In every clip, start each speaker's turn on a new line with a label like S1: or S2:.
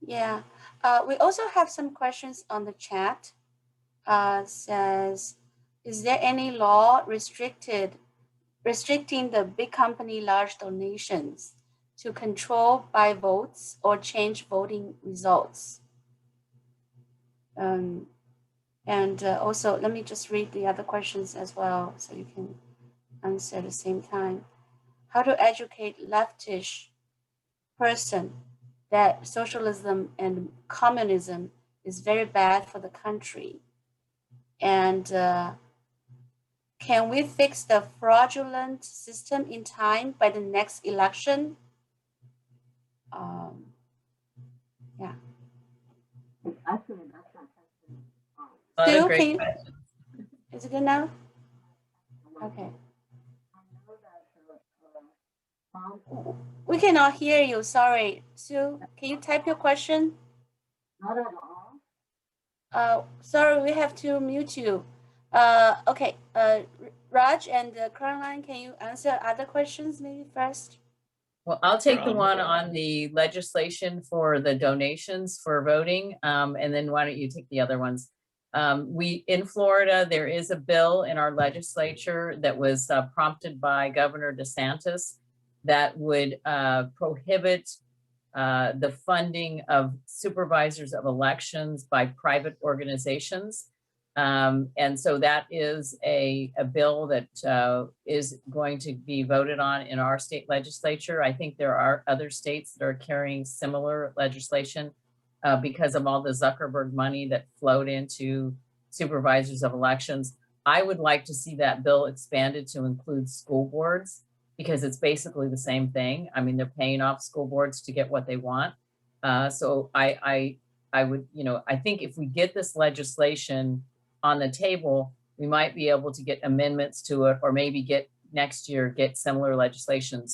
S1: Yeah. We also have some questions on the chat. Says, is there any law restricting the big company large donations to control by votes or change voting results? And also, let me just read the other questions as well so you can answer at the same time. How to educate leftish person that socialism and communism is very bad for the country? And can we fix the fraudulent system in time by the next election? Yeah.
S2: Actually, that's not
S1: Stu, can you, is it good now? Okay. We cannot hear you, sorry. Sue, can you type your question?
S2: Not at all.
S1: Sorry, we have to mute you. Okay, Raj and Caroline, can you answer other questions maybe first?
S3: Well, I'll take the one on the legislation for the donations for voting, and then why don't you take the other ones? In Florida, there is a bill in our legislature that was prompted by Governor DeSantis that would prohibit the funding of supervisors of elections by private organizations. And so that is a bill that is going to be voted on in our state legislature. I think there are other states that are carrying similar legislation because of all the Zuckerberg money that flowed into supervisors of elections. I would like to see that bill expanded to include school boards, because it's basically the same thing. I mean, they're paying off school boards to get what they want. So I would, I think if we get this legislation on the table, we might be able to get amendments to it, or maybe get next year, get similar legislation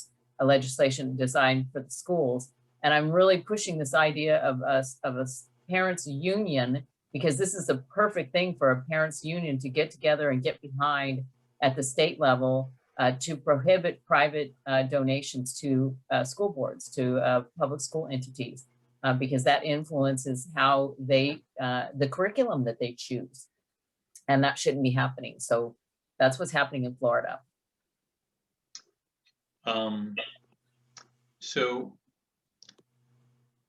S3: designed for the schools. And I'm really pushing this idea of a parents' union, because this is a perfect thing for a parents' union to get together and get behind at the state level to prohibit private donations to school boards, to public school entities, because that influences how they, the curriculum that they choose. And that shouldn't be happening. So that's what's happening in Florida.
S4: So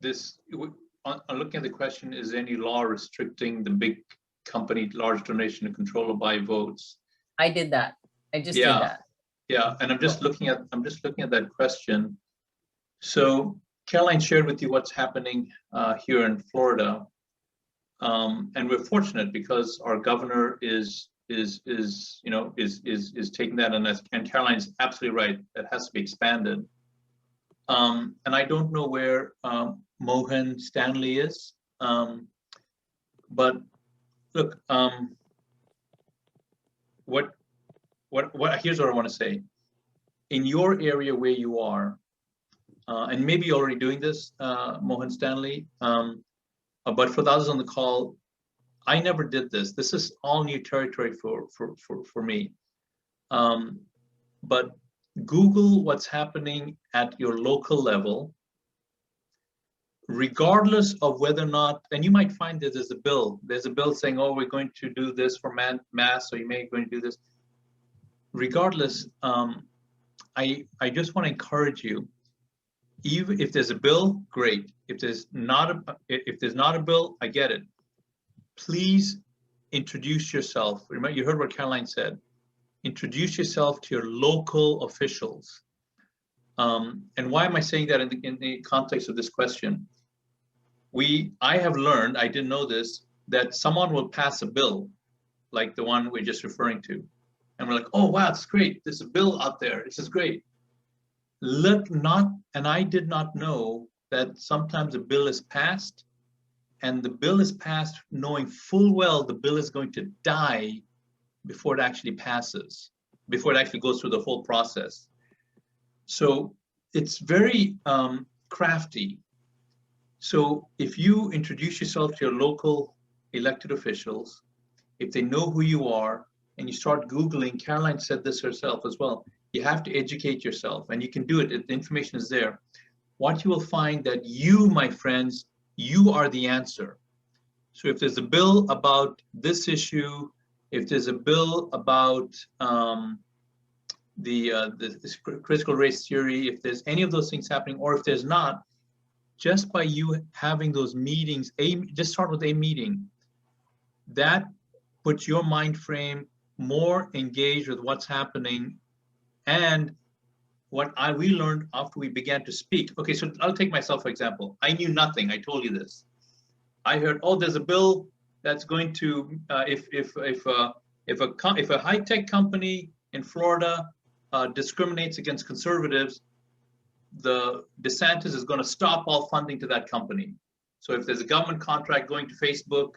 S4: this, I'm looking at the question, is there any law restricting the big company large donation to control by votes?
S3: I did that. I just did that.
S4: Yeah, and I'm just looking at that question. So Caroline shared with you what's happening here in Florida. And we're fortunate because our governor is taking that, and Caroline's absolutely right, that has to be expanded. And I don't know where Mohan Stanley is, but look, here's what I want to say. In your area where you are, and maybe you're already doing this, Mohan Stanley, but for the others on the call, I never did this. This is all new territory for me. But Google what's happening at your local level, regardless of whether or not, and you might find that there's a bill saying, oh, we're going to do this for mass, or you may going to do this. Regardless, I just want to encourage you, even if there's a bill, great. If there's not a bill, I get it. Please introduce yourself. Remember, you heard what Caroline said. Introduce yourself to your local officials. And why am I saying that in the context of this question? I have learned, I didn't know this, that someone will pass a bill like the one we're just referring to. And we're like, oh, wow, it's great. There's a bill out there. This is great. And I did not know that sometimes a bill is passed, and the bill is passed knowing full well the bill is going to die before it actually passes, before it actually goes through the whole process. So it's very crafty. So if you introduce yourself to your local elected officials, if they know who you are, and you start Googling, Caroline said this herself as well, you have to educate yourself, and you can do it. The information is there. What you will find that you, my friends, you are the answer. So if there's a bill about this issue, if there's a bill about the critical race theory, if there's any of those things happening, or if there's not, just by you having those meetings, just start with a meeting, that puts your mind frame more engaged with what's happening. And what we learned after we began to speak. Okay, so I'll take myself for example. I knew nothing. I told you this. I heard, oh, there's a bill that's going to if a high-tech company in Florida discriminates against conservatives, the DeSantis is going to stop all funding to that company. So if there's a government contract going to Facebook,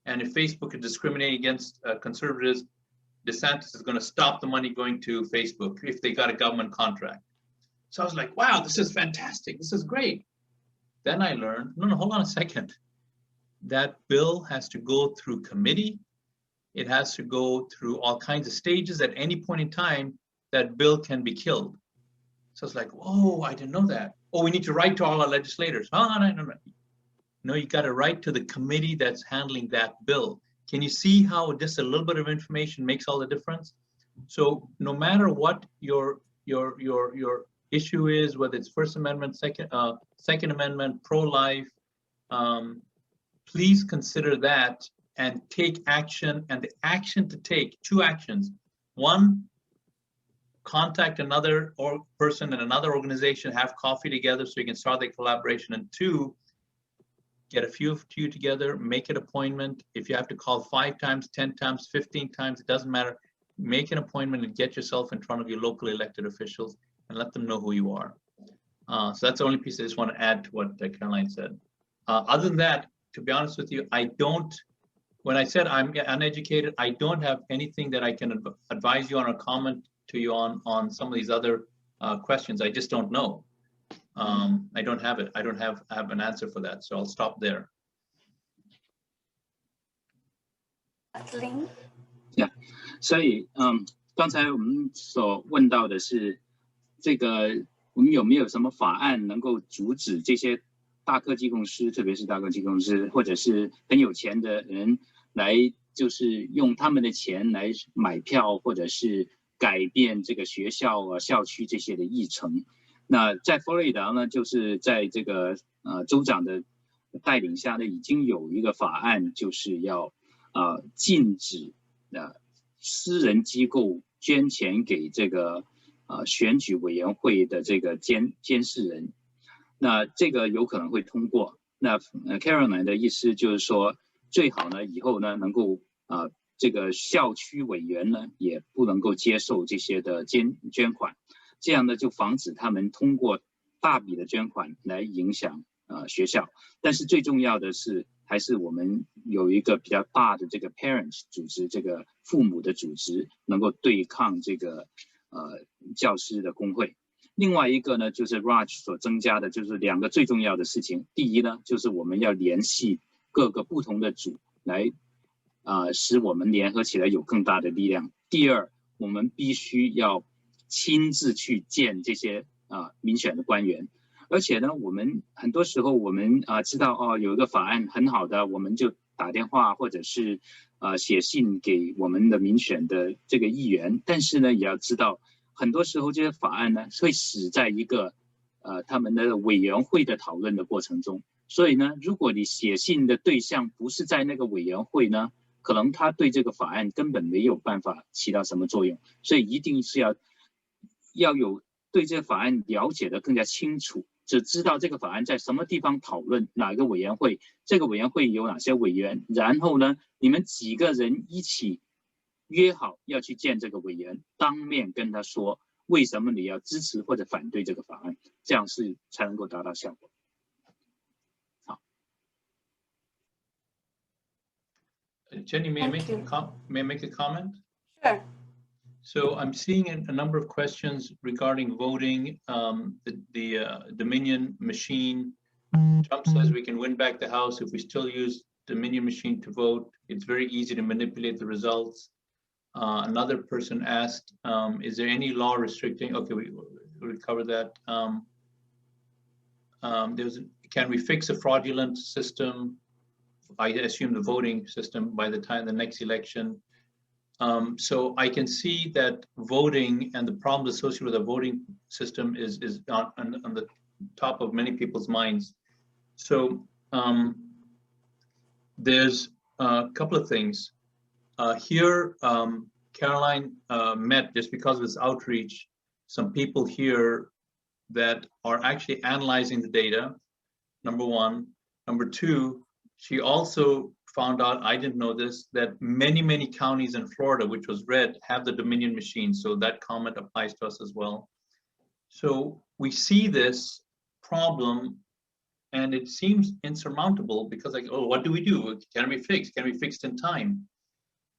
S4: and if Facebook is discriminating against conservatives, DeSantis is going to stop the money going to Facebook if they got a government contract. So I was like, wow, this is fantastic. This is great. Then I learned, no, hold on a second. That bill has to go through committee. It has to go through all kinds of stages. At any point in time, that bill can be killed. So it's like, oh, I didn't know that. Oh, we need to write to all our legislators. Oh, no. No, you got to write to the committee that's handling that bill. Can you see how just a little bit of information makes all the difference? So no matter what your issue is, whether it's First Amendment, Second Amendment, pro-life, please consider that and take action. And the action to take, two actions. One, contact another person in another organization, have coffee together so you can start the collaboration. And two, get a few of you together, make an appointment. If you have to call 5 times, 10 times, 15 times, it doesn't matter. Make an appointment and get yourself in front of your locally elected officials and let them know who you are. So that's the only piece I just want to add to what Caroline said. Other than that, to be honest with you, when I said I'm uneducated, I don't have anything that I can advise you on or comment to you on some of these other questions. I just don't know. I don't have it. I don't have an answer for that. So I'll stop there.
S5: Yeah. 所以刚才我们所问到的是这个我们有没有什么法案能够阻止这些大科技公司，特别是大科技公司或者是很有钱的人来就是用他们的钱来买票或者是改变这个学校校区这些的议程。那在佛罗里达呢，就是在这个州长的带领下呢，已经有一个法案，就是要禁止私人机构捐钱给这个选举委员会的这个监视人。那这个有可能会通过。那Caroline 的意思就是说，最好呢以后呢能够这个校区委员呢也不能够接受这些的捐款。这样呢，就防止他们通过大笔的捐款来影响学校。但是最重要的是，还是我们有一个比较大的这个 parents 组织，这个父母的组织，能够对抗这个教师的工会。另外一个呢，就是 Raj 所增加的，就是2个最重要的事情。第一呢，就是我们要联系各个不同的组来使我们联合起来有更大的力量。第二，我们必须要亲自去见这些民选的官员，而且呢，我们很多时候我们知道有一个法案很好的，我们就打电话或者是写信给我们的民选的这个议员，但是呢，也要知道很多时候这些法案呢会死在一个他们的委员会的讨论的过程中，所以呢，如果你写信的对象不是在那个委员会呢，可能他对这个法案根本没有办法起到什么作用，所以一定是要有对这个法案了解的更加清楚，只知道这个法案在什么地方讨论，哪个委员会，这个委员会有哪些委员，然后呢，你们几个人一起约好要去见这个委员，当面跟他说为什么你要支持或者反对这个法案，这样才能够达到效果。好。
S4: Jenny, may I make a comment?
S1: Sure.
S4: So I'm seeing a number of questions regarding voting. The Dominion machine. Trump says we can win back the House if we still use Dominion machine to vote. It's very easy to manipulate the results. Another person asked, is there any law restricting? Okay, we covered that. can we fix a fraudulent system? I assume the voting system by the time the next election. So I can see that voting and the problems associated with the voting system is on the top of many people's minds. So there's a couple of things. Here, Caroline met, just because of this outreach, some people here that are actually analyzing the data, number one. Number two, she also found out, I didn't know this, that many counties in Florida, which was red, have the Dominion machine. So that comment applies to us as well. So we see this problem and it seems insurmountable because like, oh, what do we do? Can it be fixed? Can it be fixed in time?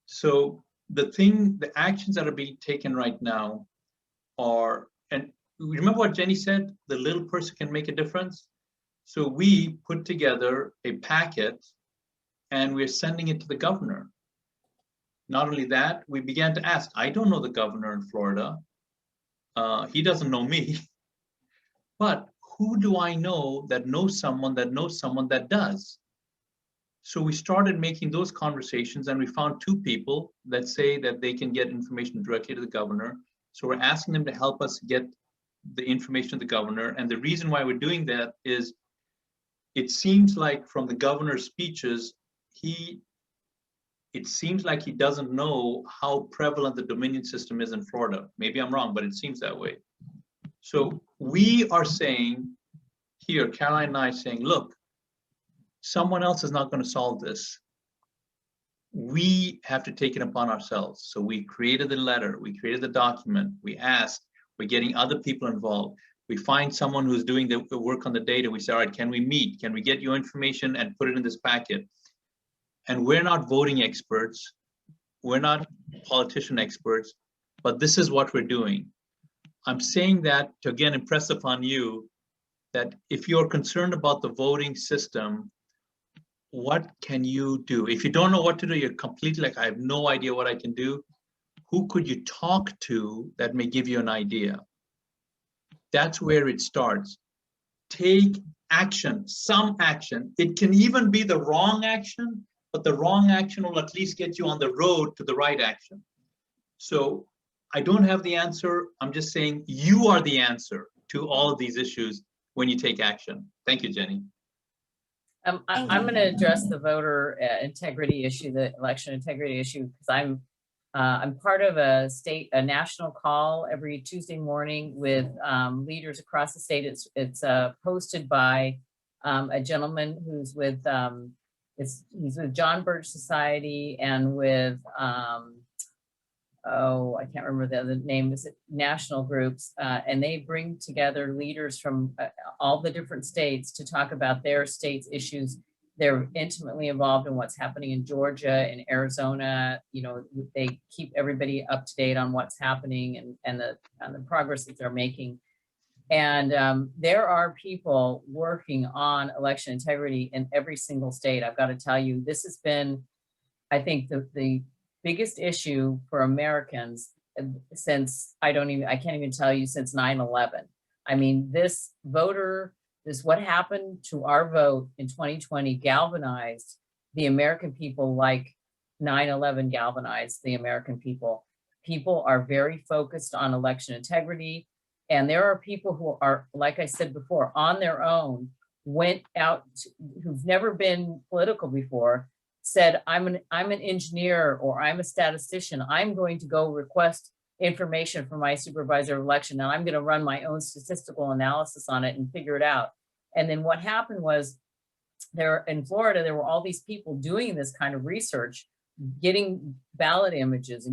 S4: So the actions that are being taken right now are, and remember what Jenny said, the little person can make a difference. So we put together a packet and we're sending it to the governor. Not only that, we began to ask, I don't know the governor in Florida. He doesn't know me, but who do I know that knows someone that knows someone that does? So we started making those conversations and we found two people that say that they can get information directly to the governor. So we're asking them to help us get the information to the governor. And the reason why we're doing that is it seems like from the governor's speeches, it seems like he doesn't know how prevalent the Dominion system is in Florida. Maybe I'm wrong, but it seems that way. So we are saying here, Caroline and I saying, look, someone else is not going to solve this. We have to take it upon ourselves. So we created the letter, we created the document, we asked, we're getting other people involved. We find someone who's doing the work on the data. We say, all right, can we meet? Can we get your information and put it in this packet? And we're not voting experts. We're not politician experts, but this is what we're doing. I'm saying that to again impress upon you that if you're concerned about the voting system, what can you do? If you don't know what to do, you're completely like, I have no idea what I can do. Who could you talk to that may give you an idea? That's where it starts. Take action, some action. It can even be the wrong action, but the wrong action will at least get you on the road to the right action. So I don't have the answer. I'm just saying you are the answer to all of these issues when you take action. Thank you, Jenny.
S3: I'm going to address the voter integrity issue, the election integrity issue, because I'm part of a national call every Tuesday morning with leaders across the state. It's posted by a gentleman who's with he's with John Birch Society and with I can't remember the other name. Is it national groups? And they bring together leaders from all the different states to talk about their state's issues. They're intimately involved in what's happening in Georgia and Arizona. You know, they keep everybody up to date on what's happening and the progress that they're making. And there are people working on election integrity in every single state. I've got to tell you, this has been, I think, the biggest issue for Americans since I can't even tell you since 9/11. I mean, this what happened to our vote in 2020 galvanized the American people like 9/11 galvanized the American people. People are very focused on election integrity. And there are people who are, like I said before, on their own, went out, who've never been political before, said, I'm an engineer or I'm a statistician. I'm going to go request information from my supervisor of election and I'm going to run my own statistical analysis on it and figure it out. And then what happened was in Florida, there were all these people doing this kind of research, getting ballot images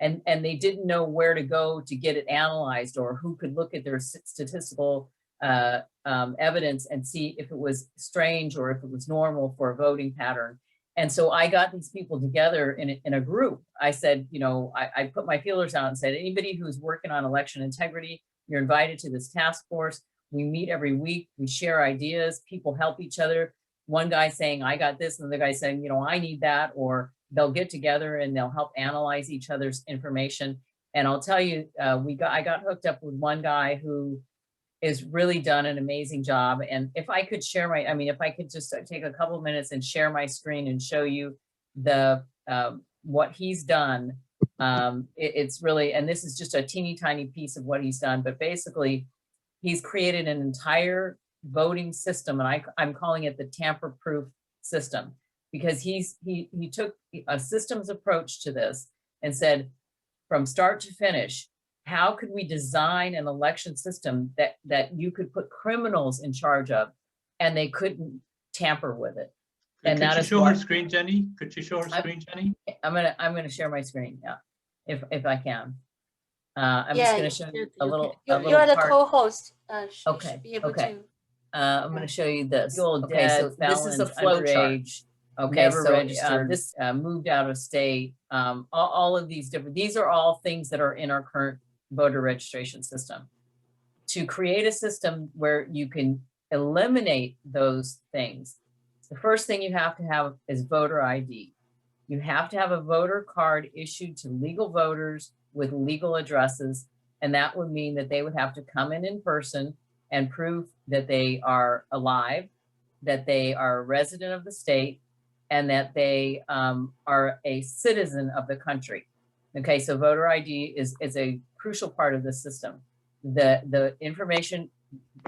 S3: and they didn't know where to go to get it analyzed or who could look at their statistical evidence and see if it was strange or if it was normal for a voting pattern. And so I got these people together in a group. I said, you know, I put my feelers out and said, anybody who's working on election integrity, you're invited to this task force. We meet every week. We share ideas. People help each other. One guy saying, I got this, and the other guy saying, you know, I need that, or they'll get together and they'll help analyze each other's information. And I'll tell you, I got hooked up with one guy who is really done an amazing job. And if I could share my, I mean, if I could just take a couple of minutes and share my screen and show you the what he's done. It's really, and this is just a teeny tiny piece of what he's done, but basically he's created an entire voting system, and I'm calling it the tamper-proof system, because he took a systems approach to this and said, from start to finish, how could we design an election system that you could put criminals in charge of and they couldn't tamper with it? And
S4: could
S3: that
S4: you
S3: is
S4: show her screen, Jenny? Could you show her screen, Jenny?
S3: I'm gonna share my screen, yeah, if I can. I'm
S1: Yeah,
S3: just gonna show you a little.
S1: You are the
S3: part.
S1: co-host.
S3: Okay,
S1: Should be able
S3: okay.
S1: to.
S3: I'm going to show you this.
S6: Okay, so this is a flow chart.
S3: Okay,
S6: Never
S3: so
S6: registered.
S3: this moved out of state. All of these different, these are all things that are in our current voter registration system. To create a system where you can eliminate those things, the first thing you have to have is voter ID. You have to have a voter card issued to legal voters with legal addresses, and that would mean that they would have to come in person and prove that they are alive, that they are a resident of the state, and that they are a citizen of the country. Okay, so voter ID is a crucial part of the system. The information,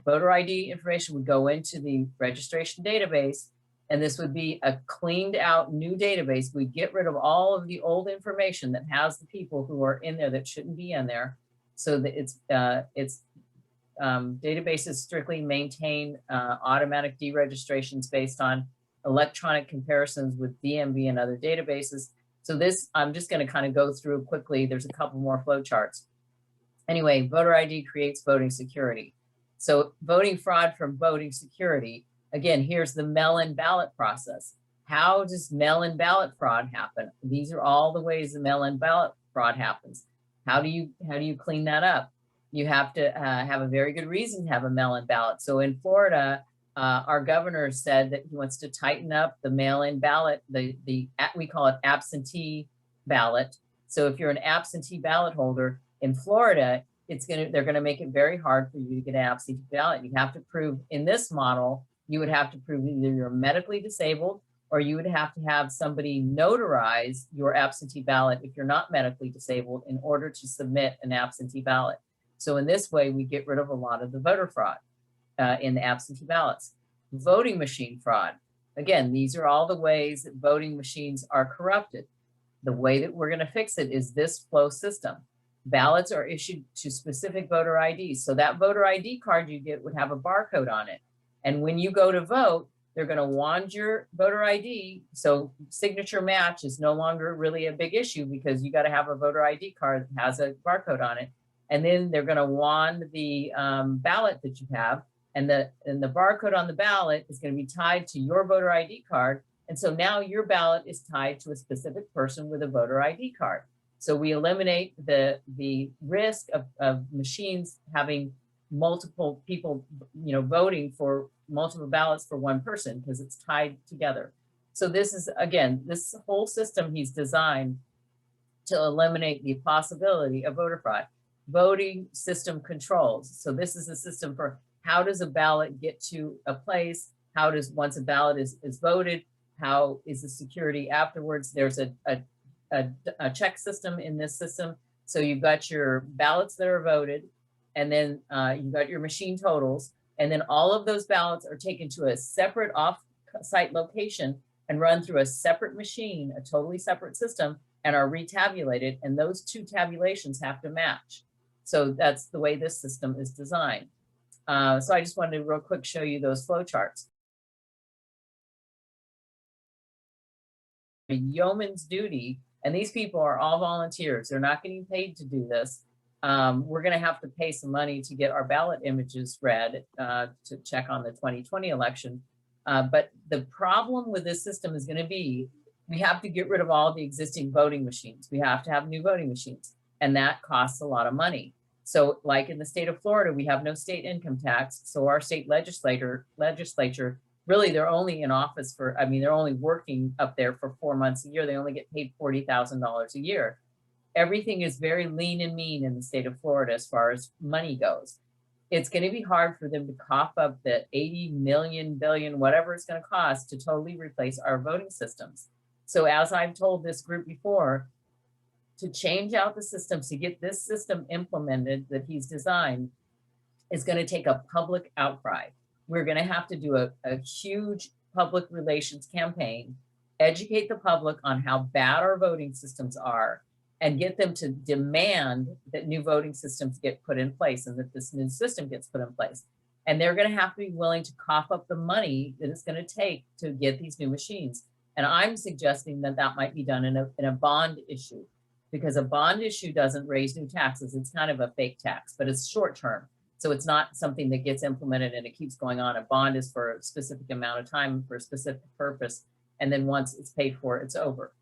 S3: voter ID information would go into the registration database, and this would be a cleaned out new database. We get rid of all of the old information that has the people who are in there that shouldn't be in there, so that it's databases strictly maintain automatic deregistrations based on electronic comparisons with DMV and other databases. So this, I'm just going to kind of go through quickly. There's a couple more flow charts. Anyway, voter ID creates voting security. So voting fraud from voting security. Again, here's the mail-in ballot process. How does mail-in ballot fraud happen? These are all the ways the mail-in ballot fraud happens. How do you clean that up? You have to have a very good reason to have a mail-in ballot. So in Florida, our governor said that he wants to tighten up the mail-in ballot, we call it absentee ballot. So if you're an absentee ballot holder in Florida, they're gonna make it very hard for you to get an absentee ballot. You have to prove, in this model, you would have to prove either you're medically disabled, or you would have to have somebody notarize your absentee ballot if you're not medically disabled in order to submit an absentee ballot. So in this way, we get rid of a lot of the voter fraud in the absentee ballots. Voting machine fraud. Again, these are all the ways that voting machines are corrupted. The way that we're going to fix it is this flow system. Ballots are issued to specific voter IDs. So that voter ID card you get would have a barcode on it. And when you go to vote, they're going to wand your voter ID. So signature match is no longer really a big issue, because you got to have a voter ID card that has a barcode on it. And then they're going to wand the ballot that you have, and the barcode on the ballot is going to be tied to your voter ID card. And so now your ballot is tied to a specific person with a voter ID card. So we eliminate the risk of machines having multiple people, voting for multiple ballots for one person, because it's tied together. So this is, again, this whole system he's designed to eliminate the possibility of voter fraud. Voting system controls. So this is a system for how does a ballot get to a place? How does, once a ballot is voted, how is the security afterwards? There's a check system in this system. So you've got your ballots that are voted, and then you've got your machine totals, and then all of those ballots are taken to a separate off-site location and run through a separate machine, a totally separate system, and are retabulated, and those two tabulations have to match. So that's the way this system is designed. So I just wanted to real quick show you those flow charts. A yeoman's duty, and these people are all volunteers. They're not getting paid to do this. We're going to have to pay some money to get our ballot images read to check on the 2020 election. But the problem with this system is going to be, we have to get rid of all the existing voting machines. We have to have new voting machines, and that costs a lot of money. So like in the state of Florida, we have no state income tax. So our state legislature, really, they're only in office for, they're only working up there for 4 months a year. They only get paid $40,000 a year. Everything is very lean and mean in the state of Florida as far as money goes. it's going to be hard for them to cough up the 80 million, billion, whatever it's going to cost to totally replace our voting systems. So as I've told this group before, to change out the systems, to get this system implemented that he's designed, is going to take a public outcry. We're going to have to do a huge public relations campaign, educate the public on how bad our voting systems are, and get them to demand that new voting systems get put in place and that this new system gets put in place. And they're going to have to be willing to cough up the money that it's going to take to get these new machines. And I'm suggesting that that might be done in a bond issue, because a bond issue doesn't raise new taxes. It's kind of a fake tax, but it's short term. So it's not something that gets implemented and it keeps going on. A bond is for a specific amount of time for a specific purpose. And then once it's paid for, it's over.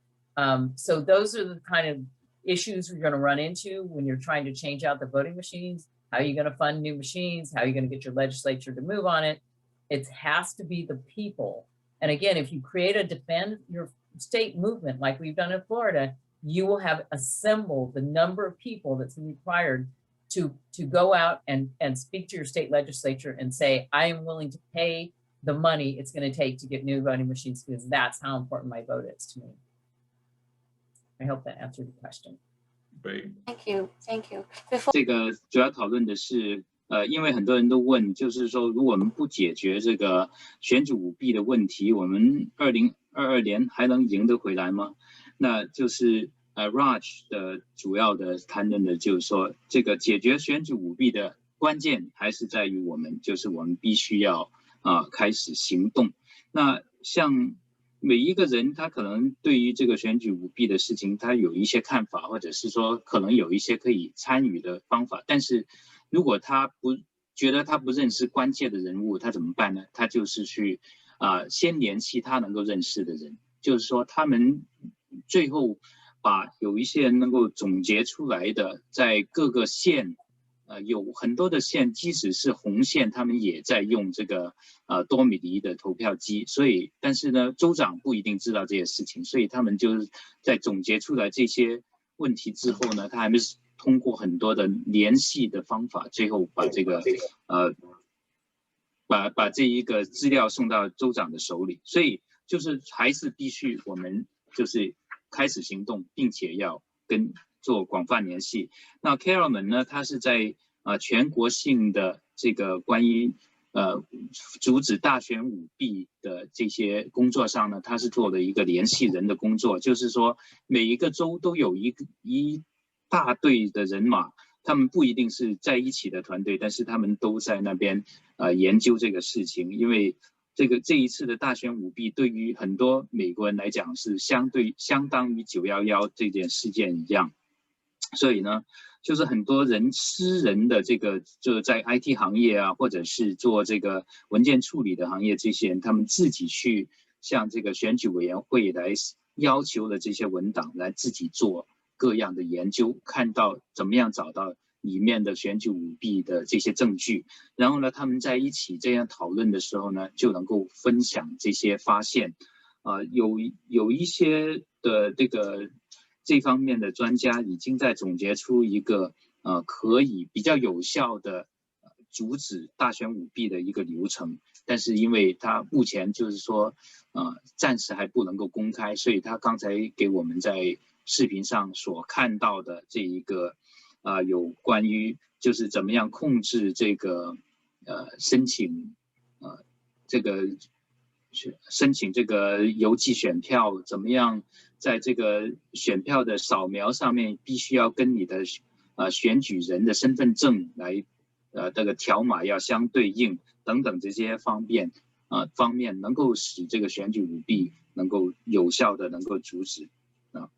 S3: So those are the kind of issues you're going to run into when you're trying to change out the voting machines. How are you going to fund new machines? How are you going to get your legislature to move on it? It has to be the people. And again, if you create a defend your state movement like we've done in Florida, you will have assembled the number of people that's required to go out and speak to your state legislature and say, I am willing to pay the money it's going to take to get new voting machines, because that's how important my vote is to me. I hope that answered the question.
S4: Great.
S1: Thank you. Thank you.
S5: 这个主要讨论的是，因为很多人都问，就是说，如果我们不解决这个选举舞弊的问题，我们2022年还能赢得回来吗？那就是Raj 的主要的谈论的就是说，这个解决选举舞弊的关键还是在于我们，就是我们必须要开始行动。那像每一个人他可能对于这个选举舞弊的事情他有一些看法，或者是说可能有一些可以参与的方法，但是如果他不觉得他不认识关键的人物，他怎么办呢？他就是去先联系他能够认识的人，就是说他们最后把有一些能够总结出来的，在各个县有很多的县，即使是红线，他们也在用这个多米尼的投票机，所以但是呢，州长不一定知道这些事情，所以他们就是在总结出来这些问题之后呢，他还是通过很多的联系的方法，最后把这个把这一个资料送到州长的手里，所以就是还是必须我们就是开始行动，并且要做广泛联系。那 Carolyn 呢，他是在全国性的这个关于阻止大选舞弊的这些工作上呢，他是做了一个联系人的工作，就是说每一个州都有一大队的人马，他们不一定是在一起的团队，但是他们都在那边研究这个事情，因为这一次的大选舞弊对于很多美国人来讲是相当于911这件事件一样。所以呢，就是很多私人的这个就在 IT 行业啊，或者是做这个文件处理的行业，这些人他们自己去向这个选举委员会来要求的这些文档，来自己做各样的研究，看到怎么样找到里面的选举舞弊的这些证据，然后呢，他们在一起这样讨论的时候呢，就能够分享这些发现。有一些的这方面的专家已经在总结出一个可以比较有效的阻止大选舞弊的一个流程，但是因为他目前就是说暂时还不能够公开，所以他刚才给我们在视频上所看到的这一个有关于就是怎么样控制这个申请这个邮寄选票，怎么样在这个选票的扫描上面必须要跟你的选举人的身份证来这个条码要相对应等等这些方面能够使这个选举舞弊能够有效的能够阻止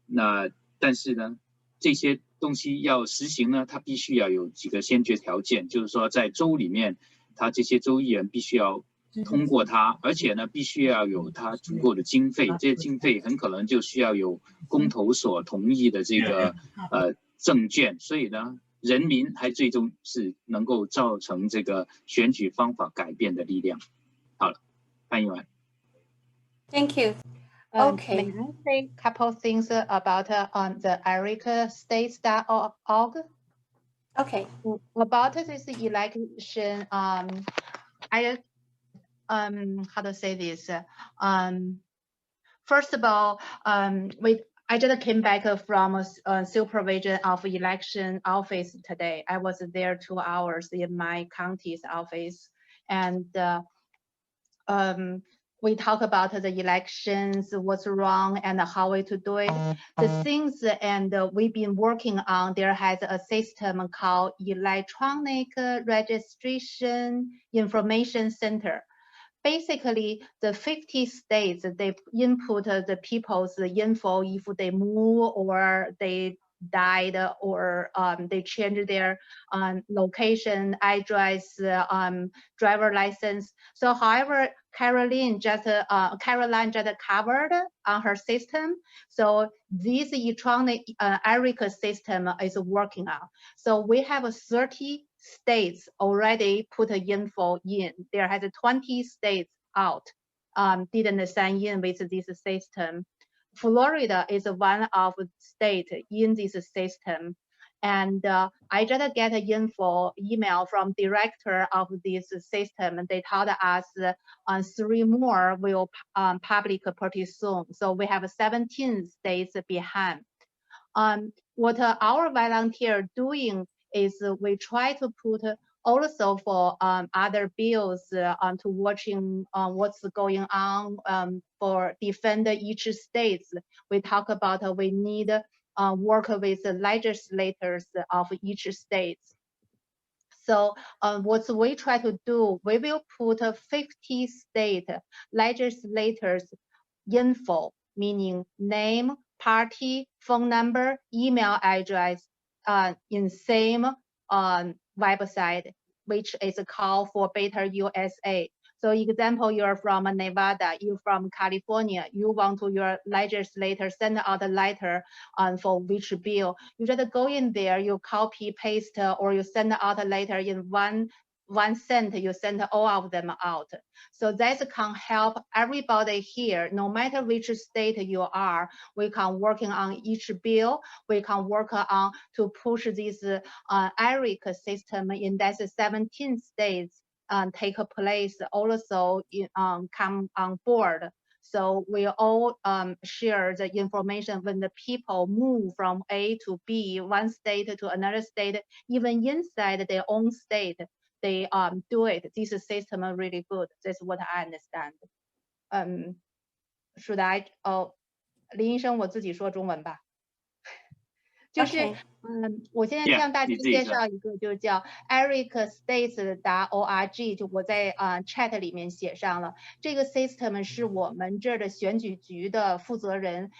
S5: 那但是呢，这些东西要实行呢，它必须要有几个先决条件，就是说在州里面，他这些州议员必须要通过它，而且呢，必须要有它足够的经费，这些经费很可能就需要有公投所同意的这个证券，所以呢，人民还最终是能够造成这个选举方法改变的力量。好了，翻译完。
S1: Thank you. Okay.
S2: May I say a couple of things about on the ericastates.org?
S1: Okay.
S7: About this election, how to say this? First of all, I just came back from a supervision of election office today. I was there 2 hours in my county's office, and we talk about the elections, what's wrong and how to do it. The things and we've been working on, there has a system called Electronic Registration Information Center. Basically, the 50 states, they input the people's info if they move or they died or they changed their location, address, driver license. So however, Caroline just covered on her system. So this electronic ERIC system is working on. So we have 30 states already put info in. There has 20 states out, didn't sign in with this system. Florida is one of the states in this system. And I just get an info email from director of this system. And they told us 3 more will public pretty soon. So we have 17 states behind. What our volunteer doing is we try to put also for other bills to watching what's going on for defend each state. We talk about we need work with the legislators of each state. So what we try to do, we will put 50 state legislators info, meaning name, party, phone number, email address in same website, which is called for Better USA. So example, you're from Nevada, you're from California, you want to your legislator send out a letter for which bill. You just go in there, you copy, paste, or you send out a letter in one cent, you send all of them out. So that can help everybody here, no matter which state you are, we can working on each bill, we can work on to push this ERIC system in that 17 states take place also in, come on board. So we all share the information when the people move from A to B, one state to another state, even inside their own state, they do it. This system is really good. That's what I understand. Should I? 林医生，我自己说中文吧。就是
S1: Okay.
S7: 我现在向大家介绍一个，就叫 ericstates.org， 就我在chat 里面写上了。这个 system 是我们这儿的选举局的负责人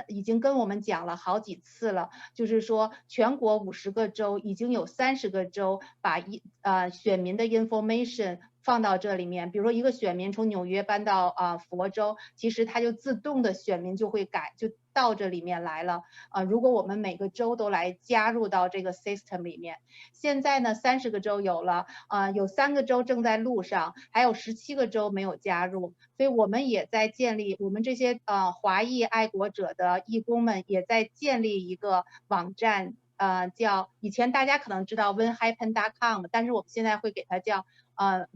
S7: 已经跟我们讲了好几次了，就是说全国50个州已经有30个州把选民的 information 放到这里面，比如说一个选民从纽约搬到佛州，其实他就自动的选民就会改，就到这里面来了。如果我们每个州都来加入到这个 system 里面，现在呢30个州有了，有3个州正在路上，还有17个州没有加入，所以我们也在建立，我们这些华裔爱国者的义工们也在建立一个网站，叫以前大家可能知道 whenhappen.com， 但是我们现在会给它叫4，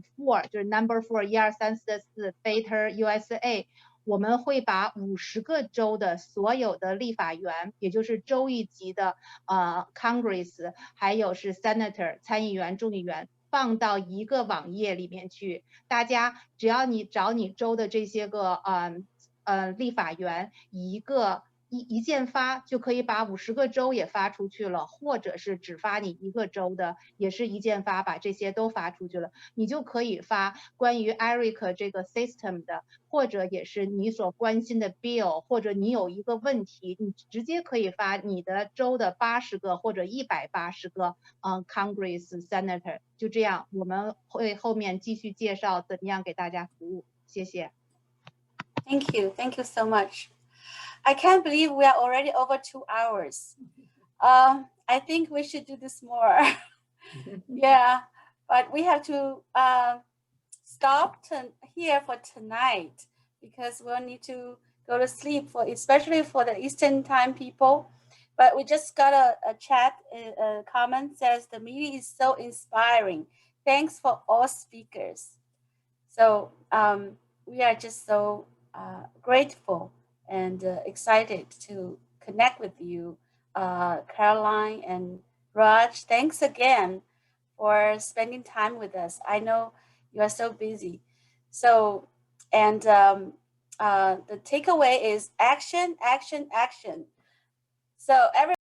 S7: 就是 number 4 1 2 3 4 4 Better USA。我们会把50个州的所有的立法员，也就是州一级的Congress， 还有是 Senator 参议员、众议员，放到一个网页里面去。大家只要你找你州的这些个立法员，一键发就可以把50个州也发出去了，或者是只发你一个州的，也是一键发，把这些都发出去了，你就可以发关于 ERIC 这个 system 的，或者也是你所关心的 bill， 或者你有一个问题，你直接可以发你的州的80个或者180个Congress Senator， 就这样，我们会后面继续介绍怎么样给大家服务，谢谢。
S1: Thank you so much. I can't believe we are already over 2 hours. I think we should do this more. Yeah, but we have to stop here for tonight because we'll need to go to sleep, especially for the Eastern time people. But we just got a chat, a comment says the meeting is so inspiring. Thanks for all speakers. So we are just so grateful and excited to connect with you, Caroline and Raj. Thanks again for spending time with us. I know you are so busy. So, and the takeaway is action, action, action. So every